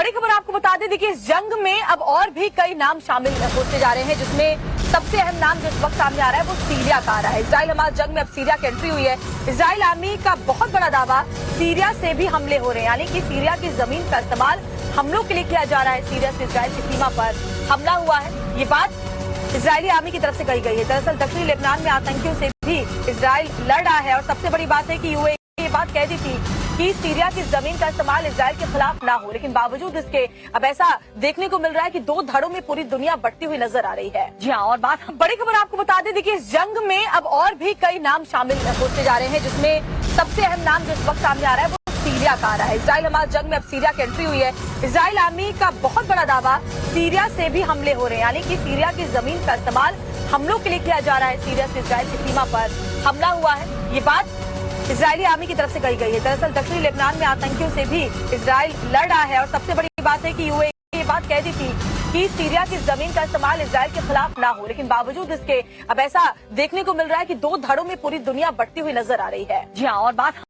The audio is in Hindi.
बड़ी खबर आपको बता दें, देखिए इस जंग में अब और भी कई नाम शामिल होते जा रहे हैं, जिसमें सबसे अहम नाम जो इस वक्त सामने आ रहा है वो सीरिया का आ रहा है। इजराइल हमास जंग में अब सीरिया की एंट्री हुई है। इजराइल आर्मी का बहुत बड़ा दावा, सीरिया से भी हमले हो रहे हैं, यानी कि सीरिया की जमीन का इस्तेमाल हमलों के लिए किया जा रहा है। सीरिया से इजराइल की सीमा पर हमला हुआ है, ये बात इजरायली आर्मी की तरफ से कही गई है। दरअसल दक्षिणी लेबनान में आतंकियों से भी इजराइल लड़ रहा है और सबसे बड़ी बात है कि यूएई ये बात कह दी थी कि सीरिया की जमीन का इस्तेमाल इजराइल के खिलाफ ना हो, लेकिन बावजूद इसके अब ऐसा देखने को मिल रहा है कि दो धड़ों में पूरी दुनिया बढ़ती हुई नजर आ रही है। जी हाँ, और बात बड़ी खबर आपको बता दें, देखिए इस जंग में अब और भी कई नाम शामिल होते जा रहे हैं, जिसमें सबसे अहम नाम जो इस वक्त सामने आ रहा है वो सीरिया का आ रहा है। इजराइल हमास जंग में अब सीरिया की एंट्री हुई है। इजराइल आर्मी का बहुत बड़ा दावा, सीरिया से भी हमले हो रहे हैं, यानी कि सीरिया की जमीन का इस्तेमाल हमलों के लिए किया जा रहा है। सीरिया से इजराइल की सीमा पर हमला हुआ है, ये बात इजरायली आर्मी की तरफ से कही गई है। दरअसल दक्षिणी लेबनान में आतंकियों से भी इजराइल लड़ रहा है और सबसे बड़ी बात है कि यूएई ये बात कह दी थी कि सीरिया की जमीन का इस्तेमाल इजराइल के खिलाफ ना हो, लेकिन बावजूद इसके अब ऐसा देखने को मिल रहा है कि दो धड़ों में पूरी दुनिया बढ़ती हुई नजर आ रही है। जी हाँ, और बात